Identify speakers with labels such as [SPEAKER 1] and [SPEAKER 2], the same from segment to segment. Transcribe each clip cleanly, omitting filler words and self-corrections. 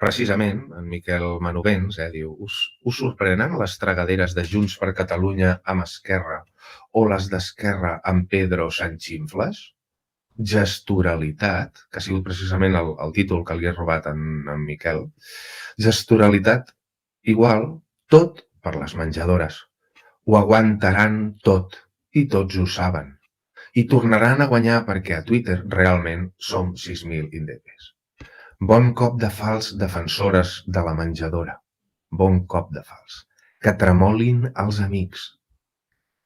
[SPEAKER 1] precisament, en Miquel Manovens, diu, us sorprenen les tragaderes de Junts per Catalunya amb Esquerra o les d'Esquerra amb Pedro Sanxinfles? Gestoralitat, que ha sigut precisament el títol que li he robat en Miquel, gestoralitat igual tot per les menjadores. Ho aguantaran tot i tots ho saben. I tornaran a guanyar perquè a Twitter realment som 6.000 indepes. Bon cop de fals defensores de la menjadora. Bon cop de fals. Que tremolin els amics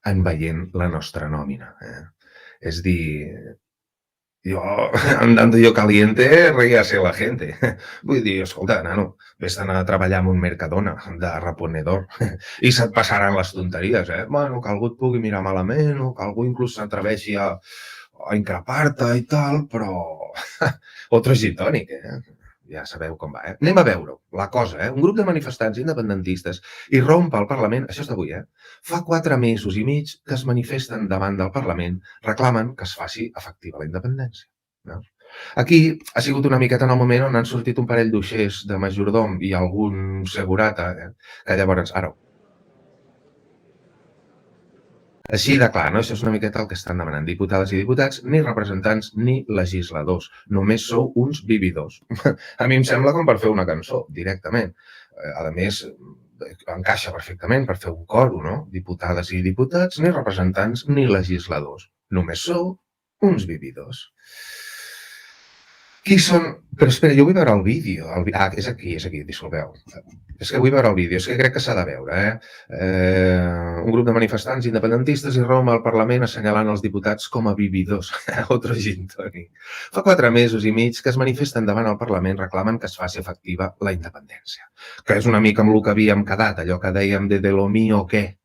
[SPEAKER 1] en veient la nostra nòmina. És dir, jo, andando yo caliente, ríase la gente. Vull dir, escolta, nano, vés anar a treballar en un Mercadona de reponedor i se't passaran les tonteries, Bueno, que algú et pugui mirar malament o que algú inclús s'atreveixi a increpar-te i tal, però... Otro gin tònic, Ja sabeu com va, Anem a veure la cosa, Un grup de manifestants independentistes irromp al Parlament, això és d'avui, Fa 4 mesos i mig que es manifesten davant del Parlament, reclamen que es faci efectiva la independència. No? Aquí ha sigut una miqueta en el moment on han sortit un parell d'uixers de majordom i algun segurata, que llavors, ara, així de clar, no? Això és una miqueta el que estan demanant. Diputades i diputats, ni representants ni legisladors. Només sou uns vividors. A mi em sembla com per fer una cançó, directament. A més, encaixa perfectament per fer un coro, no? Diputades i diputats, ni representants ni legisladors. Només sou uns vividors. Qui són? Però espera, jo vull veure el vídeo. És aquí, disculpeu. És que vull veure el vídeo, és que crec que s'ha de veure, Un grup de manifestants independentistes irromp al Parlament assenyalant els diputats com a vividors. Otro gin tònic. Fa 4 mesos i mig que es manifesten davant el Parlament reclamen que es faci efectiva la independència. Que és una mica amb el que havíem quedat, allò que dèiem de lo mío què,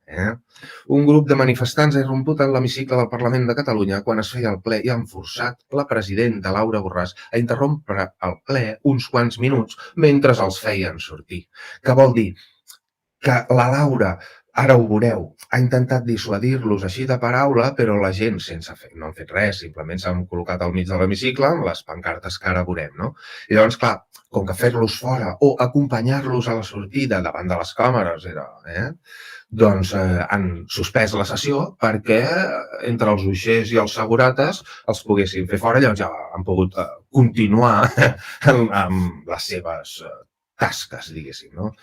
[SPEAKER 1] Un grup de manifestants ha irromput en l'hemicicle del Parlament de Catalunya quan es feia el ple i han forçat la presidenta Laura Borràs a interrompre el ple uns quants minuts mentre els feien sortir. Que vol dir que la Laura, ara ho veureu, ha intentat dissuadir-los així de paraula, però la gent no han fet res, simplement s'han col·locat al mig de l'hemicicle amb les pancartes que ara veurem, no? I llavors, clar, com que fer-los fora o acompanyar-los a la sortida davant de les càmeres era, doncs han suspès la sessió perquè entre els uixers i els segurates els poguessin fer fora, llavors ja han pogut continuar amb les seves tasques, diguéssim, no?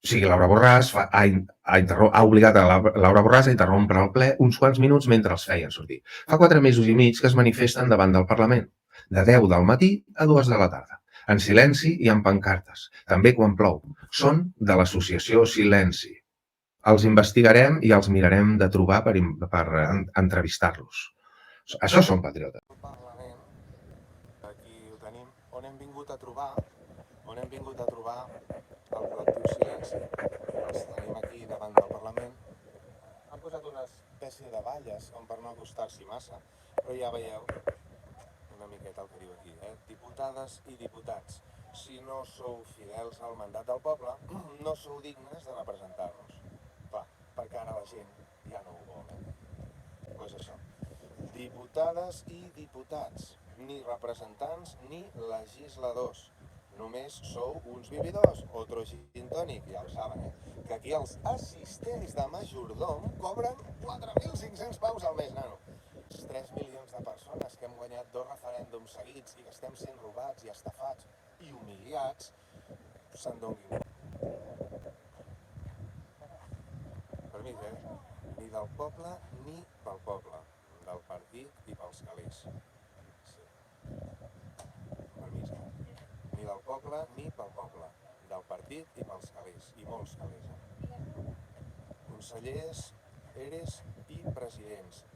[SPEAKER 1] O sigui, Laura Borràs ha obligat a Laura Borràs a interrompre el ple uns quants minuts mentre els feien sortir. Fa 4 mesos i mig que es manifesten davant del Parlament, de 10 del matí a 2 de la tarda, en silenci i amb pancartes, també quan plou. Són de l'associació Silenci. Els investigarem i els mirarem de trobar per entrevistar-los. Això són patriotes.
[SPEAKER 2] El Parlament, aquí ho tenim, on hem vingut a trobar el col·lectiu Silenci. Els tenim aquí davant del Parlament. Han posat una espècie de valles per no acostar-s'hi massa, però ja veieu una miqueta el que diu aquí, Diputades i diputats, si no sou fidels al mandat del poble, no sou dignes de representar-nos. Clar, perquè ara la gent ja no ho vol, Doncs això. Diputades i diputats, ni representants ni legisladors. Només sou uns vividors, otro gin tònic, ja ho saben, que aquí els assistents de majordom cobren 4.500 paus al mes, nano. 3 milions de persones que hem guanyat 2 referèndums seguits i que estem sent robats i estafats i humiliats, se'n donin. Permís, ni del poble ni pel poble, del partit i pels calés. Sí. Permís, ni del poble ni pel poble, del partit i pels calés, i molts calés. Consellers, eres i presidents,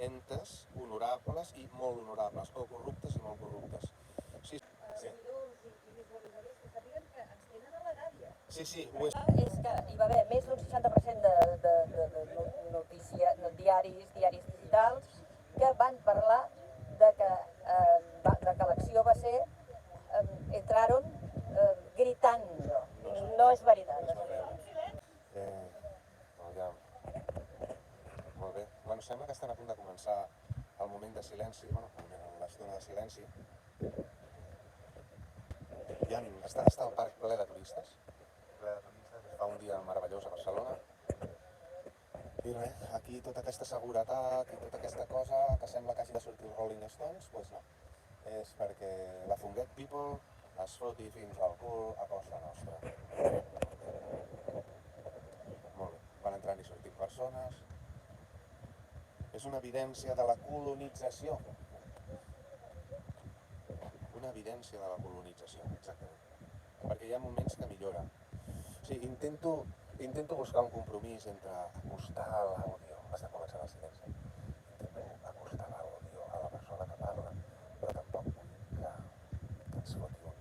[SPEAKER 2] entes honorables i molt honorables, o corruptes i molt corruptes. Sí. Sí, ho és.
[SPEAKER 3] És que hi va haver més d'un 60% de diaris digitals que van parlar de que l'acció va ser entraron gritando. No és veritat.
[SPEAKER 2] Molt bé. Bueno, sembla que estan a punt de començar el moment de silenci, l'estona de silenci. està el parc ple de turistes. Es fa un dia meravellós a Barcelona. I res, aquí tota aquesta seguretat i tota aquesta cosa que sembla que hagi de sortir els Rolling Stones, doncs no. És perquè la Funguet People es foti fins al cul a costa nostra. Molt bé, van entrant i sortint persones. És una evidència de la colonització. Una evidència de la colonització, exactament. Perquè hi ha moments que millora. O sigui, intento buscar un compromís entre acostar l'àudio, està començant el silenci, intento acostar l'àudio a la persona que parla, però tampoc vull que ens foti o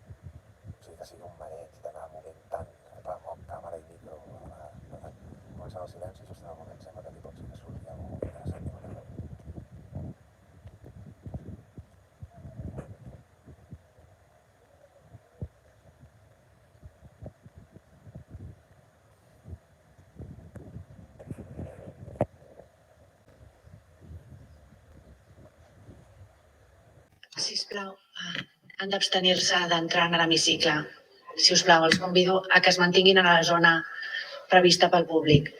[SPEAKER 2] sigui, que sigui un mareig d'anar movent tant remot, càmera i micro. Començant el silenci, just en el moment sembla que li pot ser que surti alguna cosa interessant.
[SPEAKER 4] Sisplau, han d'abstenir-se d'entrar a l'hemicicle. Si us plau, els convido a que es mantinguin a la zona prevista pel públic.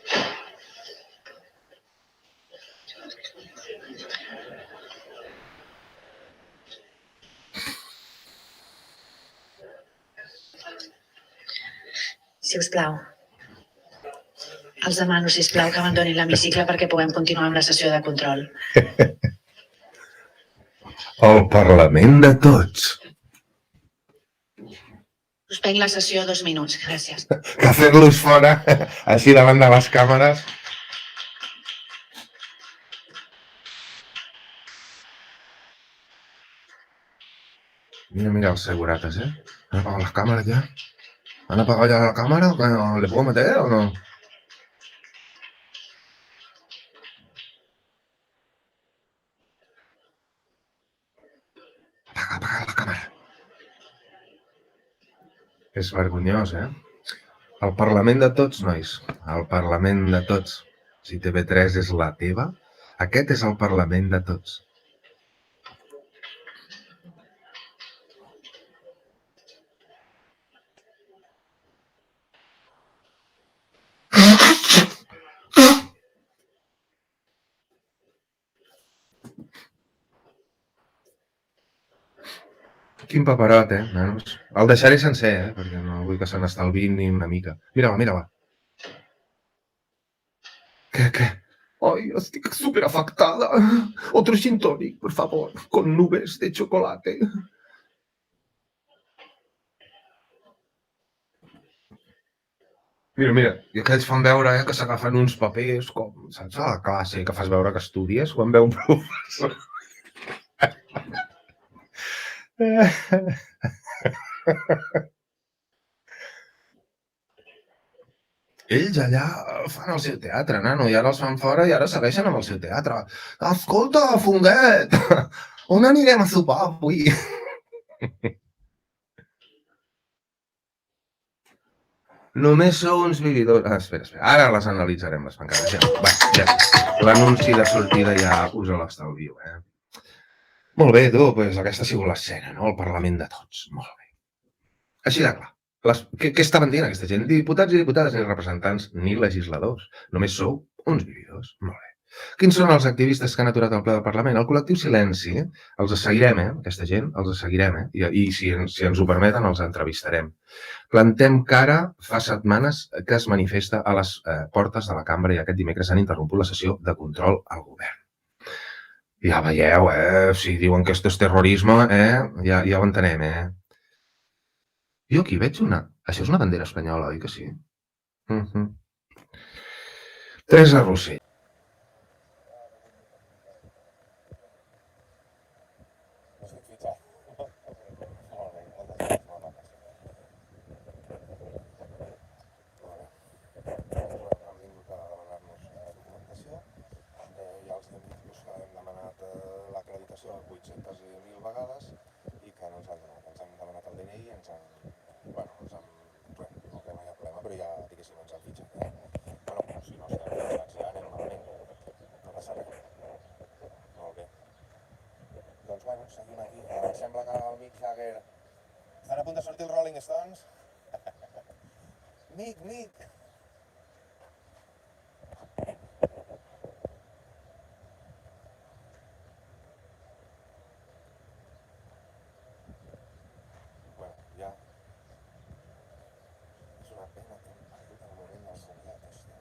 [SPEAKER 4] Si us plau. Els demano, si us plau, que abandonin l'hemicicle perquè puguem continuar amb la sessió de control.
[SPEAKER 1] El Parlament de tots.
[SPEAKER 4] Suspenc la sessió 2 minuts. Gràcies.
[SPEAKER 1] Que fer-los fora, així davant de les càmeres. Mira els segurates, ¿eh? ¿Han apagado las cámaras ya? ¿Han apagado ya la cámara? ¿Le puedo meter o no? Apaga la càmera. És vergonyós, eh? El Parlament de tots, nois. El Parlament de tots. Si TV3 és la teva, aquest és el Parlament de tots. Quin paperot, nanos? El deixaré sencer, perquè no vull que se n'estalviïn ni una mica. Mira-la. ¿Qué? Ay, estic súper afectada. Otro gin tonic, por favor, con nubes de chocolate. Mira, i aquells fan veure que s'agafen uns papers, com, saps, a la classe, que fas veure que estudies quan veu un professor. Ells allà fan el seu teatre, nano, i ara els fan fora i ara segueixen amb el seu teatre. Escolta, Funguet, on anirem a sopar avui? Només sou uns vividors... Espera. Ara les analitzarem, les pancartes. Ja. L'anunci de sortida ja us l'estalvio, Molt bé, tu, doncs aquesta ha sigut l'escena, no? El Parlament de tots. Molt bé. Així de clar. Què estaven dient aquesta gent? Diputats i diputades, ni representants, ni legisladors. Només sou uns vividors. Molt bé. Quins són els activistes que han aturat el ple del Parlament? El col·lectiu Silenci. Els seguirem, aquesta gent, els seguirem, I si ens ho permeten, els entrevistarem. Plantem cara fa setmanes que es manifesta a les portes de la cambra i aquest dimecres han interromput la sessió de control al govern. Ja veieu, si diuen que esto és terrorisme, ja ho entenem, Jo aquí veig una... Això és una bandera espanyola, oi que sí? Teresa Rossell.
[SPEAKER 2] L'acreditació 800.000 vegades i que no ens han donat. Ens han demanat el DNI i ens han... Bueno, no hi ha problema, però ja, diguéssim, ens han fitxat. Bueno, si no estem fitxats ja anem malament. No passa res. Molt bé. Doncs, bueno, seguim aquí. Em sembla que el Mick Jagger Estan a punt de sortir els Rolling Stones? Mick! Bueno, ja... És una pena que hem perdut el moment del Sonnet, hòstia.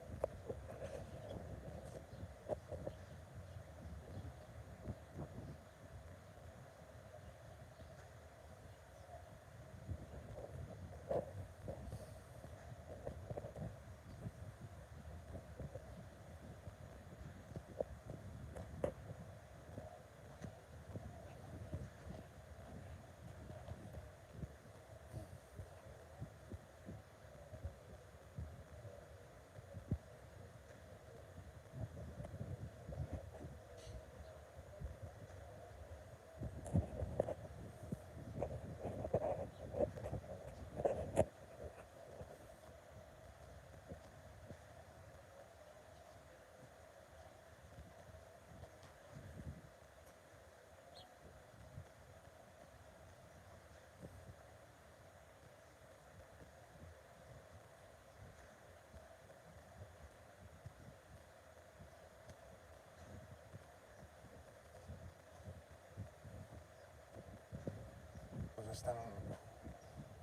[SPEAKER 2] Doncs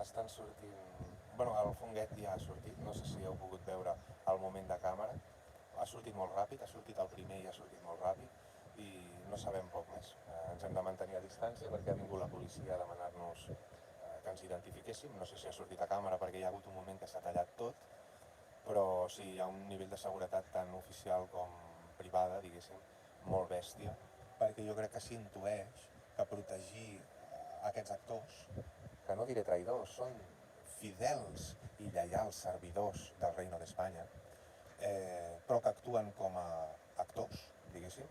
[SPEAKER 2] estan sortint... Bueno, el funguet ja ha sortit, no sé si heu pogut veure el moment de càmera. Ha sortit molt ràpid, ha sortit el primer i ha sortit molt ràpid i no sabem poc més. Ens hem de mantenir a distància perquè ha vingut la policia a demanar-nos que ens identifiquéssim. No sé si ha sortit a càmera perquè hi ha hagut un moment que s'ha tallat tot, però sí, hi ha un nivell de seguretat tant oficial com privada, diguéssim, molt bèstia, perquè jo crec que s'intueix que protegir aquests actors, que no diré traïdors, són fidels i lleials servidors del Reino d'Espanya, però que actuen com a actors, diguéssim,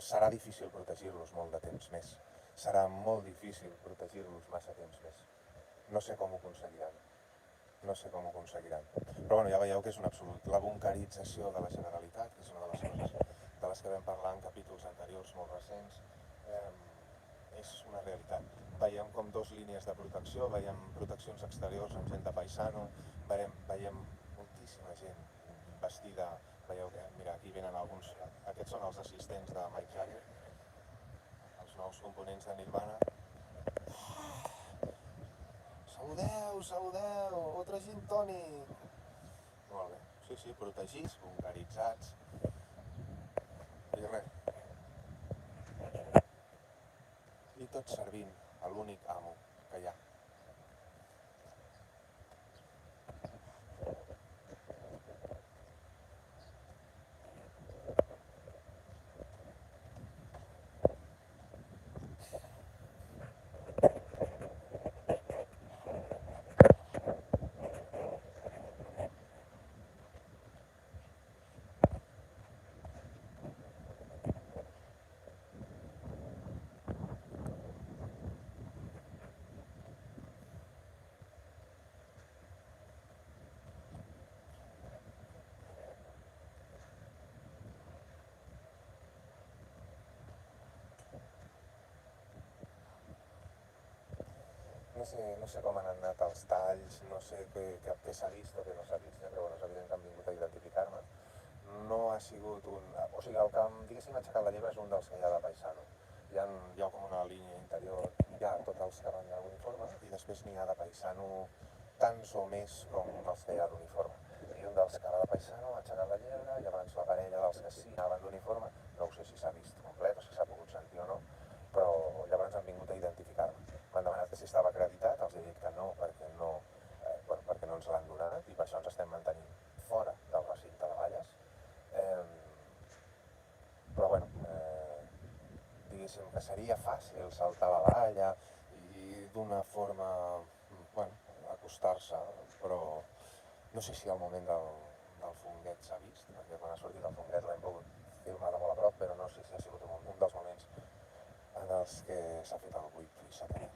[SPEAKER 2] serà difícil protegir-los molt de temps més. Serà molt difícil protegir-los massa temps més. No sé com ho aconseguiran. No sé com ho aconseguiran. Però bueno, ja veieu que és un absolut. La bunkerització de la Generalitat, que és una de les coses de les que vam parlar en capítols anteriors molt recents, és una realitat. Veiem com dos línies de protecció, veiem proteccions exteriors amb gent de paisano, veiem moltíssima gent vestida, veieu que, mira, aquí venen alguns, aquests són els assistents de Mick Jagger, els nous components de Nirvana. Saludeu, altre gin tònic. Molt bé, sí, protegits, bunkeritzats, i res. I tot servint a l'únic amo que hi ha. No sé com han anat els talls, no sé què s'ha vist o què no s'ha vist, però bueno, és evident que han vingut a identificar-me. No ha sigut un... O sigui, el que diguéssim aixecat la llebre és un dels que hi ha de paisano. Hi ha com una línia interior, hi ha tots els que van d'uniforme i després n'hi ha de paisano tants o més com els que hi ha d'uniforme. I un dels que va de paisano ha aixecat la llebre i abans la parella dels que sí anaven d'uniforme, no ho sé si s'ha vist complet o si s'ha pogut sentir o no, però llavors han vingut a identificar-me. M'han demanat que si estava acreditat, els he dit que no, perquè no ens l'han donat i per això ens estem mantenint fora del recinte de Valles. Però bueno, diguéssim que seria fàcil saltar la valla i d'una forma, acostar-se, però no sé si al moment del funguet s'ha vist, perquè quan ha sortit el funguet l'hem pogut filmar de molt a prop, però no sé si ha sigut un dels moments en els que s'ha fet el buit i s'ha tallat.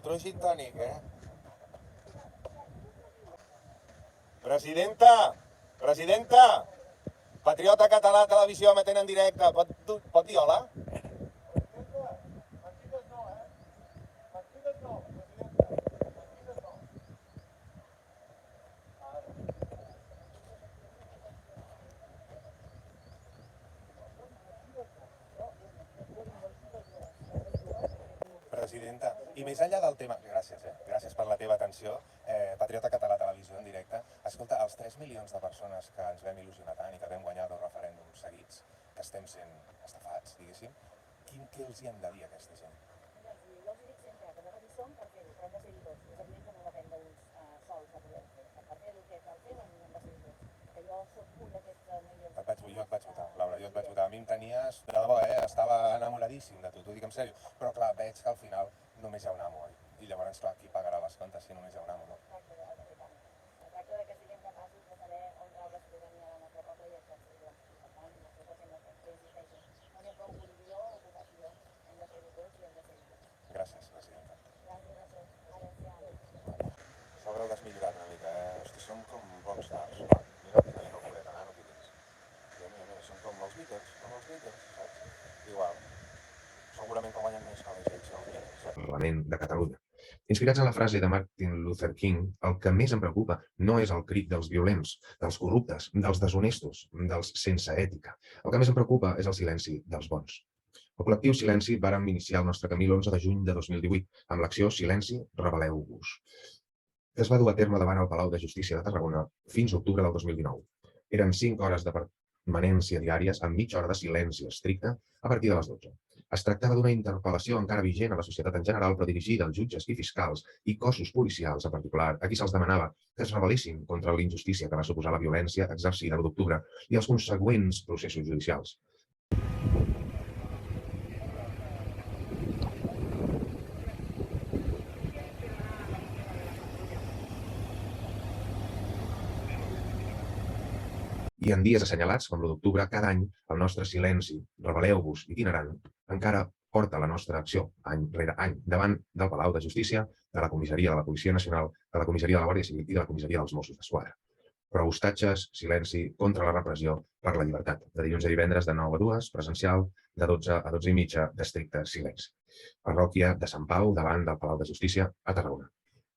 [SPEAKER 2] Otro gin tònic, Presidenta! Presidenta! Patriota Català Televisió emetent en directe. Pot dir hola? Presidenta, i més enllà del tema... Gràcies per la teva atenció. Patriota Català Televisió en directe. Escolta, els 3 milions de persones que ens vam il·lusionar tant i que vam guanyar 2 referèndums seguits, que estem sent estafats, diguéssim, què els hi hem de dir a aquesta gent?
[SPEAKER 3] Jo els dic sempre que nosaltres hi som per fer-ho, però hem de ser-hi tots. És evident que no depèn d'uns sols de poder fer. Per fer el que cal fer, hem de ser-hi tots. Que jo soc un d'aquests milions.
[SPEAKER 2] Jo et vaig votar, Laura, jo et vaig votar. A mi em tenies, de debò, estava enamoradíssim de tu, t'ho dic en sèrio. Però clar, veig que al final només hi ha un amo, oi? I llavors, clar, qui pagarà les comptes si només hi ha un amo, no?
[SPEAKER 3] Es tracta que siguem capaços de saber honrar la sobirania del nostre poble i exercir-la. Per tant, nosaltres hem de fer insisteixo. No n'hi ha prou prohibició o ocupació. Hem de fer-ho tots i hem de ser-hi tots.
[SPEAKER 2] Gràcies, presidenta.
[SPEAKER 3] Gràcies a tots. Adéu-siau.
[SPEAKER 2] Això haureu desmillorat una mica, Hosti, som com rockstars. Mira el que no tens. Mira, som com els Beatles, saps? Igual. Segurament que guanyen més que la gent, els Beatles.
[SPEAKER 1] Parlament de Catalunya. Inspirats en la frase de Martin Luther King, el que més em preocupa no és el crit dels violents, dels corruptes, dels deshonestos, dels sense ètica. El que més em preocupa és el silenci dels bons. El col·lectiu Silenci vàrem iniciar el nostre camí l'11 de juny de 2018 amb l'acció Silenci, rebel·leu-vos, que es va dur a terme davant el Palau de Justícia de Tarragona fins a octubre del 2019. Eren 5 hores de permanència diàries amb mitja hora de silenci estricte a partir de les 12. Es tractava d'una interpel·lació encara vigent a la societat en general, però dirigida als jutges i fiscals i cossos policials en particular, a qui se'ls demanava que es rebel·lissin contra la injustícia que va suposar la violència exercida l'1 d'octubre i els consegüents processos judicials. I en dies assenyalats, com l'1 d'octubre, cada any el nostre silenci, rebel·leu-vos itinerant, encara porta la nostra acció, any rere any, davant del Palau de Justícia, de la comissaria de la Policia Nacional, de la comissaria de la Guàrdia Civil i de la comissaria dels Mossos d'Esquadra. Però hostatges, silenci, contra la repressió, per la llibertat. De dilluns a divendres de 9 a 2, presencial, de 12 a 12 i mitja, d'estricte silenci. Parròquia de Sant Pau, davant del Palau de Justícia, a Tarragona.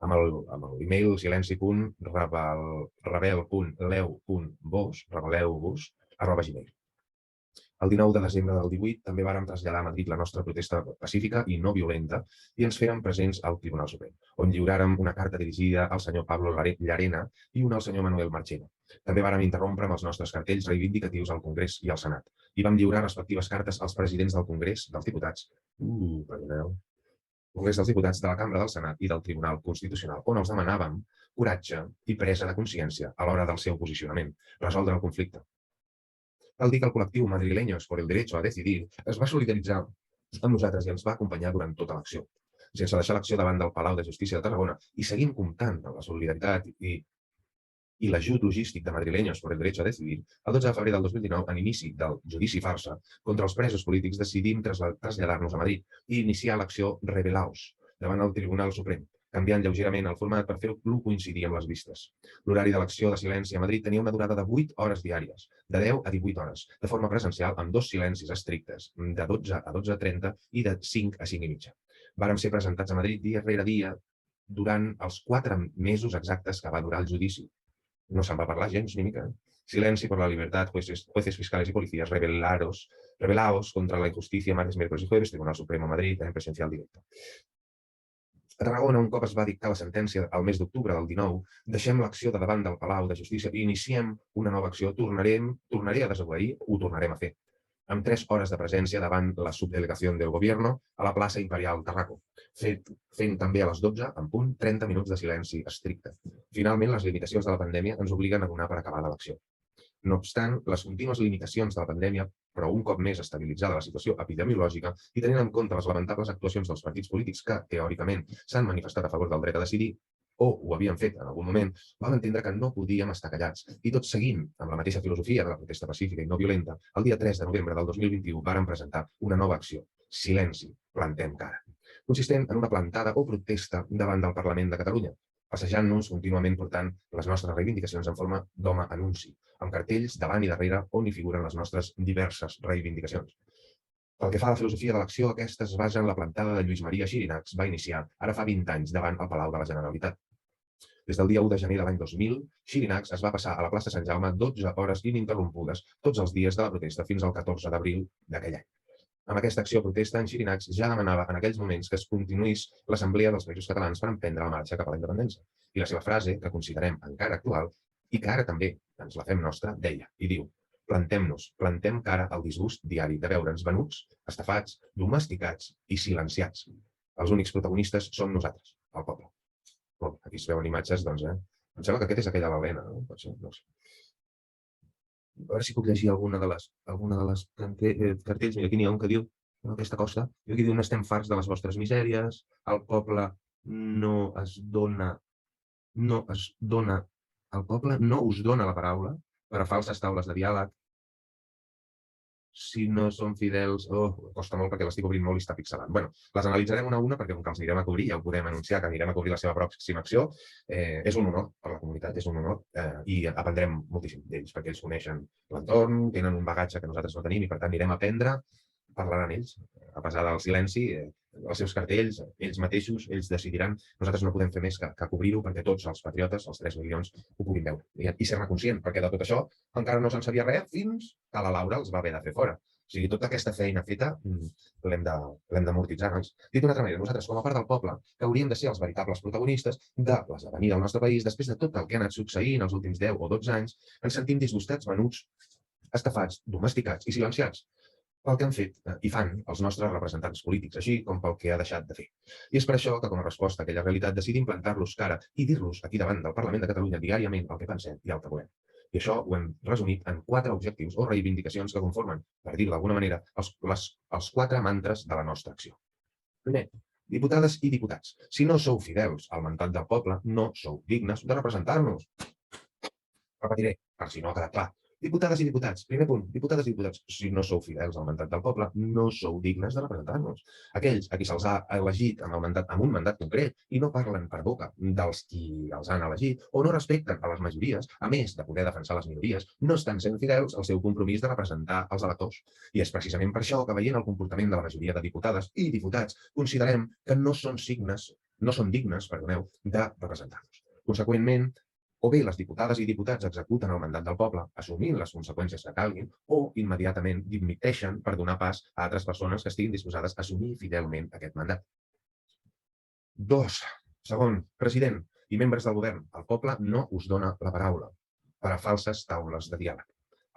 [SPEAKER 1] Amb l'email silenci.rebel.leu.vos@gmail. El 19 de desembre del 18 també vàrem traslladar a Madrid la nostra protesta pacífica i no violenta i ens fèrem presents al Tribunal Suprem, on lliuràrem una carta dirigida al senyor Pablo Llarena i una al senyor Manuel Marchena. També vàrem interrompre amb els nostres cartells reivindicatius al Congrés i al Senat i vam lliurar respectives cartes als presidents del Congrés, dels diputats, Congrés dels Diputats, de la Cambra del Senat i del Tribunal Constitucional, on els demanàvem coratge i presa de consciència a l'hora del seu posicionament, resoldre el conflicte. Cal dir que el col·lectiu Madrileños por el Derecho a Decidir es va solidaritzar amb nosaltres i ens va acompanyar durant tota l'acció. Sense deixar l'acció davant del Palau de Justícia de Tarragona i seguint comptant amb la solidaritat i l'ajut logístic de Madrileños por el Derecho a Decidir, el 12 de febrer del 2019, en inici del judici farsa contra els presos polítics, decidim traslladar-nos a Madrid i iniciar l'acció Rebel·laos davant el Tribunal Suprem, canviant lleugerament el format per fer-lo coincidir amb les vistes. L'horari de l'acció de silenci a Madrid tenia una durada de 8 hores diàries, de 10 a 18 hores, de forma presencial amb 2 silencis estrictes, de 12 a 12:30 i de 5 a 5 i mitja. Vàrem ser presentats a Madrid dia rere dia durant els 4 mesos exactes que va durar el judici. No se'n va parlar gens ni mica. Silenci por la libertad, jueces fiscales y policías, rebelaos contra la injusticia, martes, miércoles y jueves, Tribunal Supremo Madrid, en presencial directe. A Tarragona, un cop es va dictar la sentència al mes d'octubre del 19, deixem l'acció de davant del Palau de Justícia i iniciem una nova acció. Tornaré a desobeir, ho tornarem a fer, amb 3 hores de presència davant la subdelegació del Gobierno a la plaça Imperial Tarraco, fent també a les 12, en punt, 30 minuts de silenci estricte. Finalment, les limitacions de la pandèmia ens obliguen a donar per acabada l'acció. No obstant, les contínues limitacions de la pandèmia, però un cop més estabilitzada la situació epidemiològica i tenint en compte les lamentables actuacions dels partits polítics que, teòricament, s'han manifestat a favor del dret a decidir, o ho havien fet en algun moment, vam entendre que no podíem estar callats. I tot seguint amb la mateixa filosofia de la protesta pacífica i no violenta, el dia 3 de novembre del 2021 vàrem presentar una nova acció. Silenci, plantem cara. consistent en una plantada o protesta davant del Parlament de Catalunya, passejant-nos contínuament portant les nostres reivindicacions en forma d'home anunci, amb cartells davant i darrere on hi figuren les nostres diverses reivindicacions. Pel que fa a la filosofia de l'acció, aquesta es basa en la plantada de Lluís Maria Xirinacs va iniciar ara fa 20 anys davant el Palau de la Generalitat. Des del dia 1 de gener de l'any 2000, Xirinacs es va passar a la plaça Sant Jaume 12 hores ininterrompudes tots els dies de la protesta fins al 14 d'abril d'aquell any. Amb aquesta acció-protesta, en Xirinacs ja demanava en aquells moments que es continuïs l'Assemblea dels Països Catalans per emprendre la marxa cap a la independència. I la seva frase, que considerem encara actual, i que ara també ens la fem nostra, deia, i diu: plantem-nos, plantem cara al disgust diari de veure'ns venuts, estafats, domesticats i silenciats. Els únics protagonistes som nosaltres, el poble. Bon, aquí es veuen imatges, doncs, em sembla que aquest és aquell de l'Helena, no? Pot ser, no sé. A veure si puc llegir alguna de les cartells. Mira, aquí n'hi ha un que diu, aquesta cosa, aquí diu: no estem farts de les vostres misèries, el poble no us dona la paraula per a falses taules de diàleg. Si no són fidels... costa molt perquè l'estic obrint molt i està pixelant. Bé, les analitzarem una a una perquè com que els anirem a cobrir, ja ho podem anunciar, que anirem a cobrir la seva pròxima acció. És un honor per la comunitat, és un honor, i aprendrem moltíssim d'ells perquè ells coneixen l'entorn, tenen un bagatge que nosaltres no tenim i per tant anirem a aprendre, parlaran ells, a pesar del silenci, els seus cartells, ells mateixos, ells decidiran. Nosaltres no podem fer més que cobrir-ho perquè tots els patriotes, els 3 milions, ho puguin veure i ser-ne conscient, perquè de tot això encara no se'n sabia res fins que la Laura els va haver de fer fora. O sigui, tota aquesta feina feta l'hem d'amortitzar. Dit d'una altra manera, nosaltres, com a part del poble, que hauríem de ser els veritables protagonistes de l'esdevenir del nostre país, després de tot el que ha anat succeint els últims 10 o 12 anys, ens sentim disgustats, venuts, estafats, domesticats i silenciats pel que han fet i fan els nostres representants polítics, així com pel que ha deixat de fer. I és per això que, com a resposta a aquella realitat, decidim plantar-los cara i dir-los aquí davant del Parlament de Catalunya diàriament el que pensem i el que volem. I això ho hem resumit en 4 objectius o reivindicacions que conformen, per dir-ho d'alguna manera, els 4 mantres de la nostra acció. Primer, diputades i diputats, si no sou fidels al mandat del poble, no sou dignes de representar-nos. Repetiré, per si no ha quedat clar. Diputades i diputats, primer punt, diputades i diputats, si no sou fidels al mandat del poble, no sou dignes de representar-nos. Aquells a qui se'ls ha elegit amb un mandat concret i no parlen per boca dels qui els han elegit o no respecten a les majories, a més de poder defensar les minories, no estan sent fidels al seu compromís de representar els electors. I és precisament per això que, veient el comportament de la majoria de diputades i diputats, considerem que no són dignes, de representar-nos. Conseqüentment, o bé les diputades i diputats executen el mandat del poble, assumint les conseqüències que calguin, o immediatament dimiteixen per donar pas a altres persones que estiguin disposades a assumir fidelment aquest mandat. 2. Segon, president i membres del govern, el poble no us dona la paraula per a falses taules de diàleg.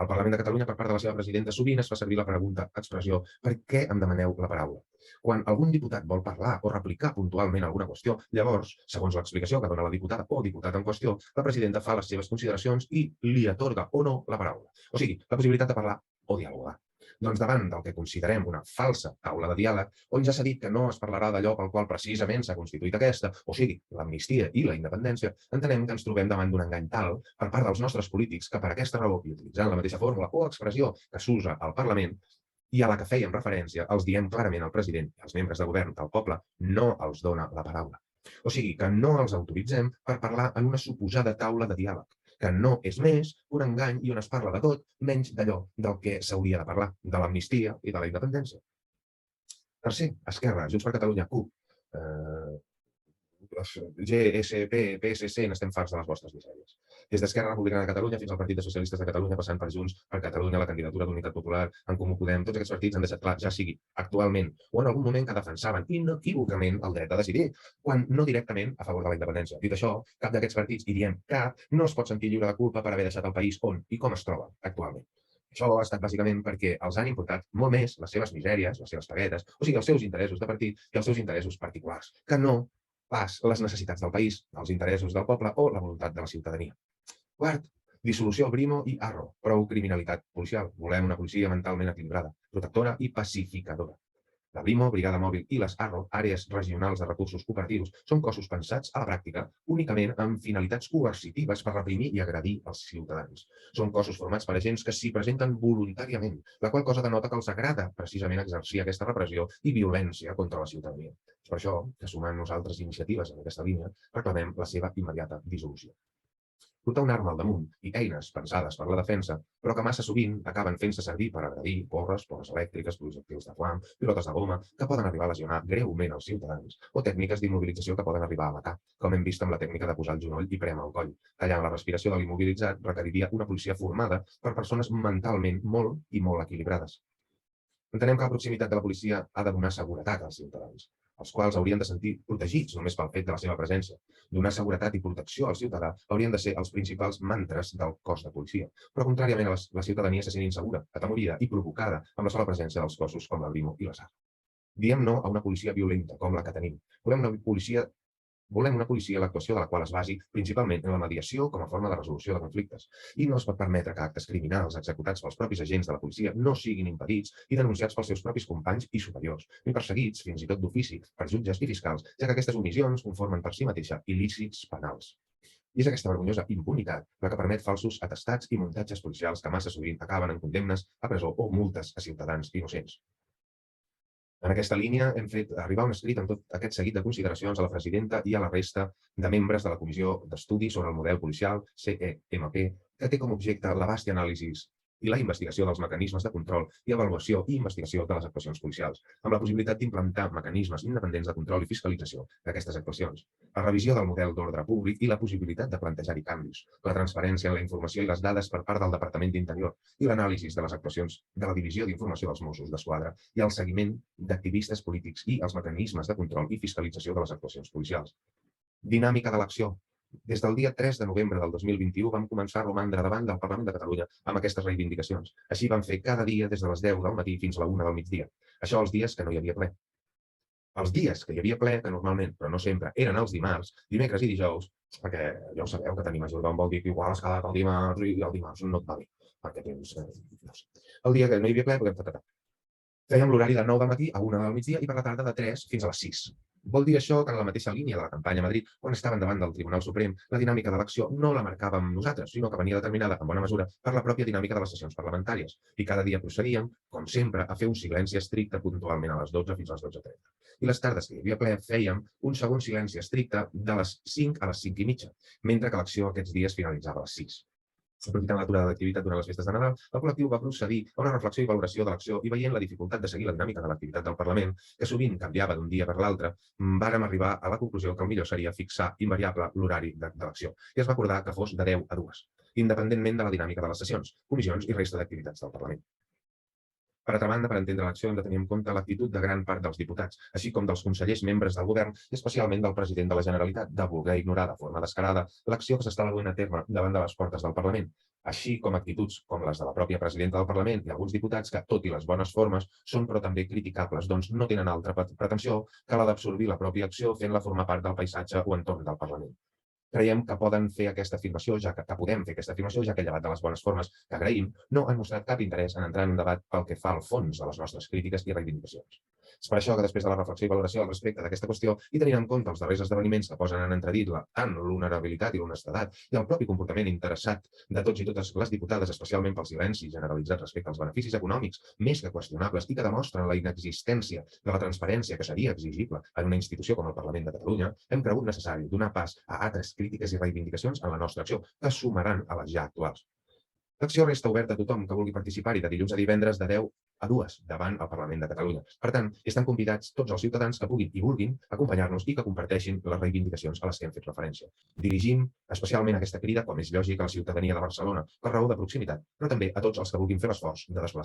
[SPEAKER 1] El Parlament de Catalunya, per part de la seva presidenta, sovint es fa servir la expressió «per què em demaneu la paraula?». Quan algun diputat vol parlar o replicar puntualment alguna qüestió, llavors, segons l'explicació que dona la diputada o diputat en qüestió, la presidenta fa les seves consideracions i li atorga o no la paraula. O sigui, la possibilitat de parlar o dialogar. Doncs davant del que considerem una falsa taula de diàleg, on ja s'ha dit que no es parlarà d'allò pel qual precisament s'ha constituït aquesta, o sigui, l'amnistia i la independència, entenem que ens trobem davant d'un engany tal per part dels nostres polítics que per aquesta raó, i utilitzant la mateixa fórmula o expressió que s'usa al Parlament, i a la que fèiem referència, els diem clarament al president i als membres de govern del poble, no els dona la paraula. O sigui, que no els autoritzem per parlar en una suposada taula de diàleg, que no és més un engany i on es parla de tot, menys d'allò del que s'hauria de parlar, de l'amnistia i de la independència. Tercer, Esquerra, Junts per Catalunya, CUP, GSP, PSC, n'estem farts de les vostres misèries. Des d'Esquerra Republicana de Catalunya fins al Partit de Socialistes de Catalunya, passant per Junts per Catalunya, la candidatura d'Unitat Popular, En Comú Podem, tots aquests partits han deixat clar, ja sigui actualment o en algun moment, que defensaven inequívocament el dret a decidir, quan no directament a favor de la independència. Dit això, cap d'aquests partits, i diem cap, no es pot sentir lliure de culpa per haver deixat el país on i com es troba actualment. Això ha estat bàsicament perquè els han importat molt més les seves misèries, les seves paguetes, o sigui, els seus interessos de partit i els seus interessos particulars, que no pas les necessitats del país, els interessos del poble o la voluntat de la ciutadania. Quart, dissolució Brimo i Arro, prou criminalitat policial. Volem una policia mentalment equilibrada, protectora i pacificadora. La Brimo, Brigada Mòbil i les ARRO, Àrees Regionals de Recursos Operatius, són cossos pensats a la pràctica únicament amb finalitats coercitives per reprimir i agredir els ciutadans. Són cossos formats per agents que s'hi presenten voluntàriament, la qual cosa denota que els agrada precisament exercir aquesta repressió i violència contra la ciutadania. És per això que, sumant nosaltres iniciatives en aquesta línia, reclamem la seva immediata dissolució. Portar una arma al damunt i eines pensades per la defensa, però que massa sovint acaben fent-se servir per agredir porres elèctriques, projectils de flam, pilotes de goma, que poden arribar a lesionar greument els ciutadans, o tècniques d'immobilització que poden arribar a matar, com hem vist amb la tècnica de posar el genoll i prémer el coll. Tallant la respiració de l'immobilitzat requeriria una policia formada per persones mentalment molt i molt equilibrades. Entenem que la proximitat de la policia ha de donar seguretat als ciutadans, els quals haurien de sentir protegits només pel fet de la seva presència. Donar seguretat i protecció al ciutadà haurien de ser els principals mantres del cos de policia, però contràriament la ciutadania se sent insegura, atemorida i provocada amb la sola presència dels cossos com la Brimo i la SAR. Diem no a una policia violenta com la que tenim. Volem una policia l'actuació de la qual es basi principalment en la mediació com a forma de resolució de conflictes. I no es pot permetre que actes criminals executats pels propis agents de la policia no siguin impedits i denunciats pels seus propis companys i superiors, ni perseguits, fins i tot d'ofici, per jutges i fiscals, ja que aquestes omissions conformen per si mateixa il·lícits penals. I és aquesta vergonyosa impunitat la que permet falsos atestats i muntatges policials que massa sovint acaben en condemnes a presó o multes a ciutadans innocents. En aquesta línia hem fet arribar un escrit amb tot aquest seguit de consideracions a la presidenta i a la resta de membres de la Comissió d'Estudi sobre el Model Policial, CEMP, que té com objecte l'abast i anàlisis i la investigació dels mecanismes de control i avaluació i investigació de les actuacions policials, amb la possibilitat d'implementar mecanismes independents de control i fiscalització d'aquestes actuacions, la revisió del model d'ordre públic i la possibilitat de plantejar-hi canvis, la transparència en la informació i les dades per part del Departament d'Interior i l'anàlisi de les actuacions de la Divisió d'Informació dels Mossos d'Esquadra i el seguiment d'activistes polítics i els mecanismes de control i fiscalització de les actuacions policials. Dinàmica de l'acció. Des del dia 3 de novembre del 2021 vam començar a romandre davant del Parlament de Catalunya amb aquestes reivindicacions. Així vam fer cada dia des de les 10 del matí fins a la 1 del migdia. Això els dies que no hi havia ple. Els dies que hi havia ple, que normalment, però no sempre, eren els dimarts, dimecres i dijous, perquè ja ho sabeu que tenir majordom vol dir que igual has quedat el dimarts i el dimarts no et va bé, perquè tens... El dia que no hi havia ple, podem fèiem l'horari de 9 del matí a 1 del migdia i per la tarda de 3 fins a les 6. Vol dir això que en la mateixa línia de la campanya a Madrid, quan estaven davant del Tribunal Suprem, la dinàmica de l'acció no la marcàvem nosaltres, sinó que venia determinada en bona mesura per la pròpia dinàmica de les sessions parlamentàries. I cada dia procedíem, com sempre, a fer un silenci estricte puntualment a les 12 fins a les 12:30. I les tardes que hi havia ple fèiem un segon silenci estricte de les 5 a les 5:30, mentre que l'acció aquests dies finalitzava a les 6. Aprofitant l'aturada d'activitat durant les festes de Nadal, el col·lectiu va procedir a una reflexió i valoració de l'acció i veient la dificultat de seguir la dinàmica de l'activitat del Parlament, que sovint canviava d'un dia per l'altre, vàrem arribar a la conclusió que el millor seria fixar invariable l'horari de l'acció i es va acordar que fos de 10 a 2, independentment de la dinàmica de les sessions, comissions i resta d'activitats del Parlament. Per altra banda, per entendre l'acció hem de tenir en compte l'actitud de gran part dels diputats, així com dels consellers membres del govern i especialment del president de la Generalitat, de voler ignorar de forma descarada l'acció que s'estava duent a terme davant de les portes del Parlament, així com actituds com les de la pròpia presidenta del Parlament i alguns diputats que, tot i les bones formes, són però també criticables, doncs no tenen altra pretensió que la d'absorbir la pròpia acció fent-la formar part del paisatge o entorn del Parlament. Creiem que podem fer aquesta afirmació, ja que llevat de les bones formes que agraïm, no han mostrat cap interès en entrar en un debat pel que fa al fons de les nostres crítiques i reivindicacions. És per això que després de la reflexió i valoració al respecte d'aquesta qüestió i tenint en compte els darrers esdeveniments que posen en entredit tant l'honorabilitat i l'honestedat i el propi comportament interessat de tots i totes les diputades, especialment pel silenci generalitzat respecte als beneficis econòmics més que qüestionables i que demostren la inexistència de la transparència que seria exigible en una institució com el Parlament de Catalunya, hem cregut necessari donar pas a altres crítiques i reivindicacions en la nostra acció, que sumaran a les ja actuals. L'acció resta oberta a tothom que vulgui participar-hi de dilluns a divendres de 10 a 2 davant el Parlament de Catalunya. Per tant, estan convidats tots els ciutadans que puguin i vulguin acompanyar-nos i que comparteixin les reivindicacions a les que hem fet referència. Dirigim especialment aquesta crida, com és lògic, a la ciutadania de Barcelona, per raó de proximitat, però també a tots els que vulguin fer l'esforç de desplaçar